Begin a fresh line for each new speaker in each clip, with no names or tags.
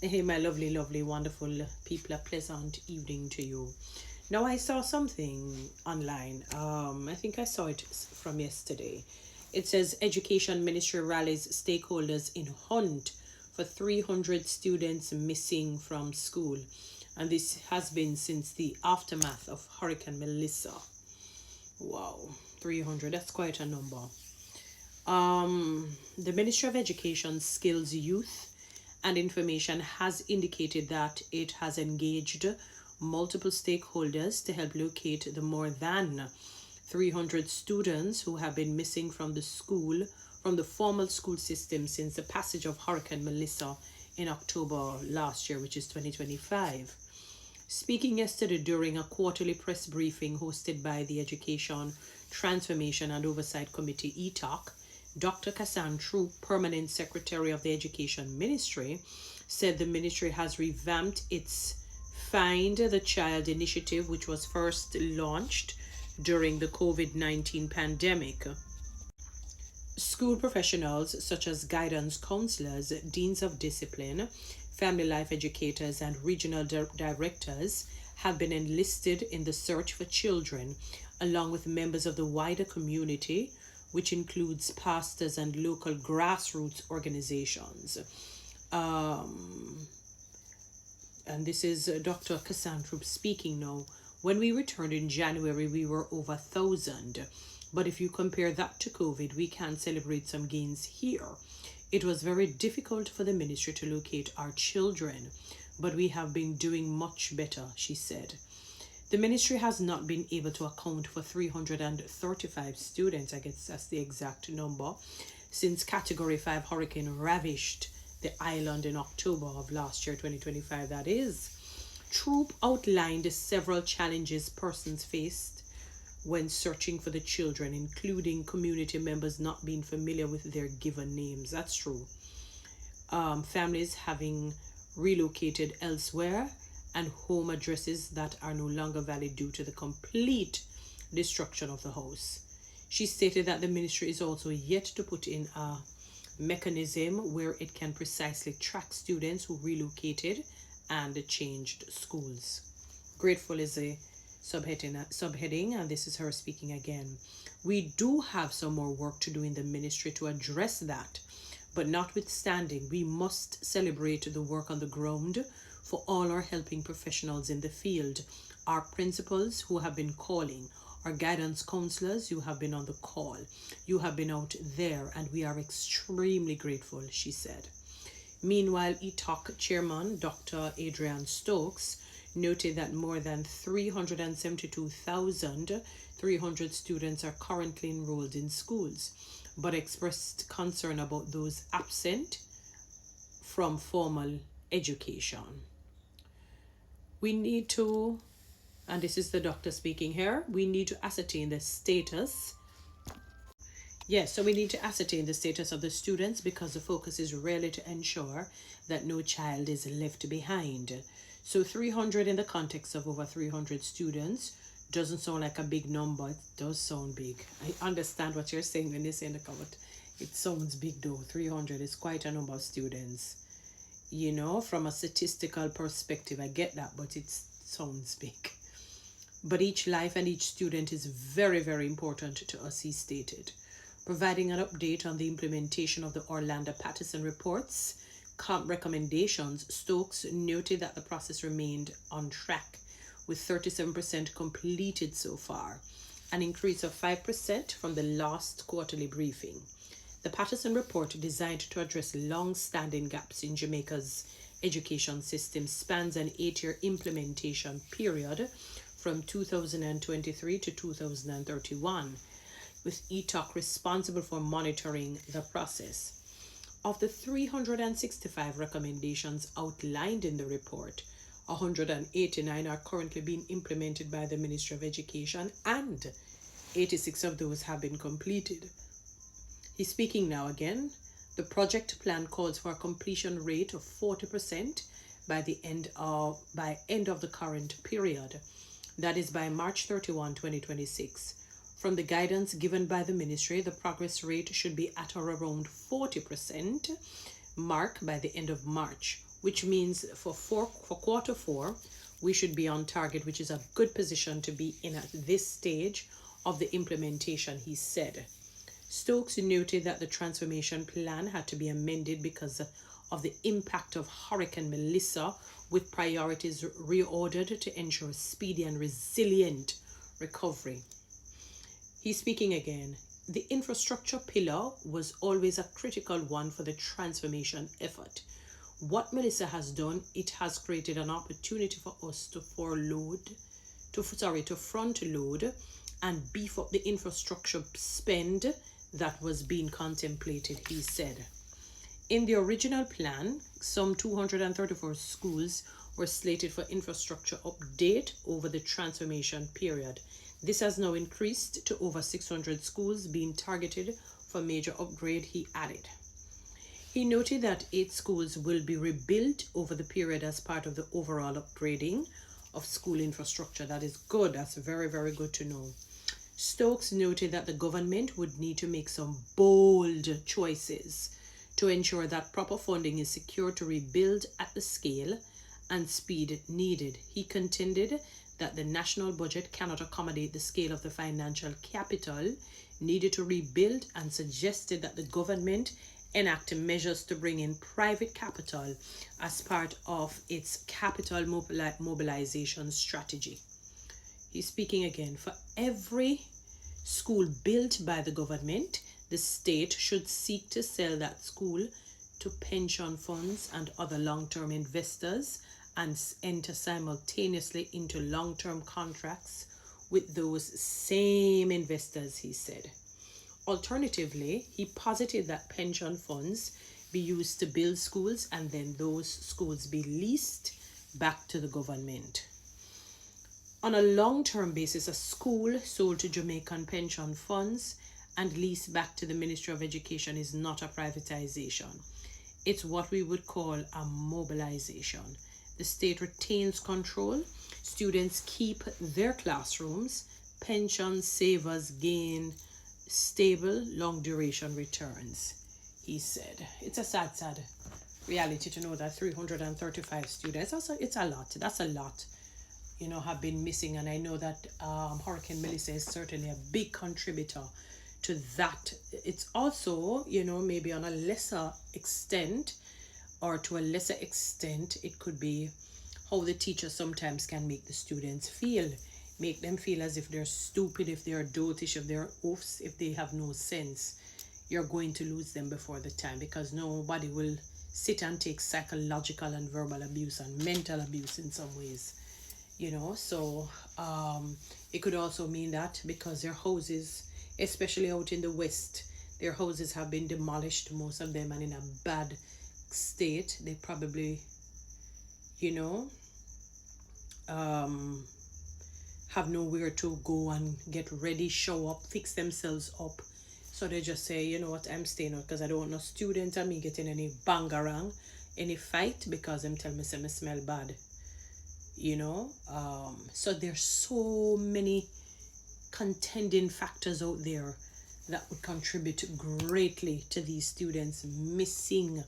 Hey, my lovely, lovely, wonderful people, a pleasant evening to you. Now, I saw something online. I think I saw it from yesterday. It says Education Ministry rallies stakeholders in hunt for 300 students missing from school. And this has been since the aftermath of Hurricane Melissa. Wow, 300, that's quite a number. The Ministry of Education, Skills, Youth and Information has indicated that it has engaged multiple stakeholders to help locate the more than 300 students who have been missing from the formal school system since the passage of Hurricane Melissa in October last year, which is 2025. Speaking yesterday during a quarterly press briefing hosted by the Education, Transformation and Oversight Committee, ETOC, Dr. Kassan Troop, Permanent Secretary of the Education Ministry, said the ministry has revamped its Find the Child initiative, which was first launched during the COVID-19 pandemic. School professionals such as guidance counselors, deans of discipline, family life educators, and regional directors have been enlisted in the search for children, along with members of the wider community, which includes pastors and local grassroots organizations. And this is Dr. Cassandra speaking now. When we returned in January, we were over 1,000. But if you compare that to COVID, we can celebrate some gains here. It was very difficult for the ministry to locate our children, but we have been doing much better, she said. The ministry has not been able to account for 335 students, I guess that's the exact number, since Category 5 hurricane ravished the island in October of last year, 2025, that is. Troop outlined several challenges persons faced when searching for the children, including community members not being familiar with their given names. That's true. Families having relocated elsewhere, and home addresses that are no longer valid due to the complete destruction of the house. She stated that the ministry is also yet to put in a mechanism where it can precisely track students who relocated and changed schools. Grateful is a subheading, and this is her speaking again. We do have some more work to do in the ministry to address that, but notwithstanding, we must celebrate the work on the ground for all our helping professionals in the field, our principals who have been calling, our guidance counselors, you have been on the call, you have been out there, and we are extremely grateful, she said. Meanwhile, ETOC chairman Dr. Adrian Stokes noted that more than 372,300 students are currently enrolled in schools, but expressed concern about those absent from formal education. We need to, and this is the doctor speaking here, we need to ascertain the status. Yes, so we need to ascertain the status of the students because the focus is really to ensure that no child is left behind. So 300 in the context of over 300 students doesn't sound like a big number. It does sound big. I understand what you're saying when you say in the comment. It sounds big though. 300 is quite a number of students. You know, from a statistical perspective, I get that, but it sounds big. But each life and each student is very, very important to us, he stated. Providing an update on the implementation of the Orlando-Patterson reports recommendations, Stokes noted that the process remained on track, with 37% completed so far, an increase of 5% from the last quarterly briefing. The Patterson report, designed to address long-standing gaps in Jamaica's education system, spans an 8-year implementation period from 2023 to 2031, with ETOC responsible for monitoring the process. Of the 365 recommendations outlined in the report, 189 are currently being implemented by the Ministry of Education, and 86 of those have been completed. He's speaking now again. The project plan calls for a completion rate of 40% by end of the current period. That is by March 31, 2026. From the guidance given by the ministry, the progress rate should be at or around 40% mark by the end of March, which means for quarter four, we should be on target, which is a good position to be in at this stage of the implementation, he said. Stokes noted that the transformation plan had to be amended because of the impact of Hurricane Melissa, with priorities reordered to ensure speedy and resilient recovery. He's speaking again. The infrastructure pillar was always a critical one for the transformation effort. What Melissa has done, it has created an opportunity for us to front load and beef up the infrastructure spend that was being contemplated, he said. In the original plan, some 234 schools were slated for infrastructure update over the transformation period. This has now increased to over 600 schools being targeted for major upgrade, he added. He noted that 8 schools will be rebuilt over the period as part of the overall upgrading of school infrastructure. That is good. That's very, very good to know. Stokes noted that the government would need to make some bold choices to ensure that proper funding is secured to rebuild at the scale and speed needed. He contended that the national budget cannot accommodate the scale of the financial capital needed to rebuild, and suggested that the government enact measures to bring in private capital as part of its capital mobilization strategy. He's speaking again. For every school built by the government, the state should seek to sell that school to pension funds and other long-term investors and enter simultaneously into long-term contracts with those same investors, he said. Alternatively, he posited that pension funds be used to build schools and then those schools be leased back to the government. On a long-term basis, a school sold to Jamaican pension funds and leased back to the Ministry of Education is not a privatization. It's what we would call a mobilization. The state retains control. Students keep their classrooms. Pension savers gain stable, long-duration returns, he said. It's a sad reality to know that 335 students, also it's a lot. That's a lot, have been missing. And I know that Hurricane Melissa is certainly a big contributor to that. It's also, maybe on a lesser extent, or to a lesser extent, it could be how the teacher sometimes can make the students feel. Make them feel as if they're stupid, if they're dotish, if they're oafs, if they have no sense. You're going to lose them before the time, because nobody will sit and take psychological and verbal abuse and mental abuse in some ways. So it could also mean that because their houses, especially out in the West, their houses have been demolished, most of them, and in a bad state. They probably, have nowhere to go and get ready, show up, fix themselves up. So they just say, you know what, I'm staying out because I don't want no student and me getting any bangarang, any fight, because them tell me say me smell bad. So there's so many contending factors out there that would contribute greatly to these students missing,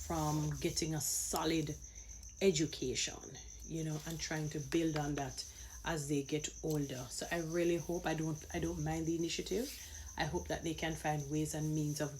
from getting a solid education, and trying to build on that as they get older. So I really hope, I don't mind the initiative. I hope that they can find ways and means of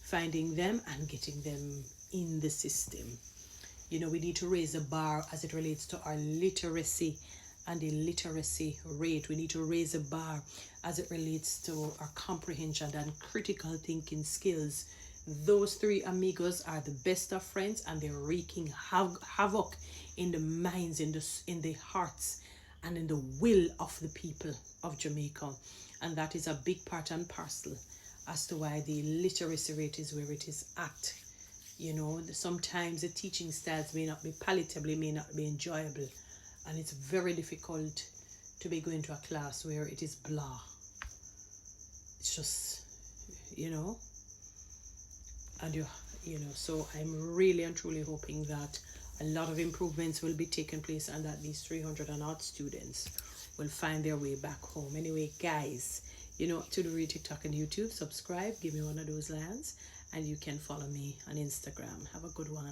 finding them and getting them in the system. We need to raise the bar as it relates to our literacy and the literacy rate. We need to raise the bar as it relates to our comprehension and critical thinking skills. Those three amigos are the best of friends, and they're wreaking havoc in the minds, in the hearts, and in the will of the people of Jamaica. And that is a big part and parcel as to why the literacy rate is where it is at. Sometimes the teaching styles may not be palatable, may not be enjoyable, and it's very difficult to be going to a class where it is blah. It's just, and so I'm really and truly hoping that a lot of improvements will be taking place and that these 300 and odd students will find their way back home. Anyway, guys, to the Read TikTok and YouTube, subscribe, give me one of those lands, and you can follow me on Instagram. Have a good one.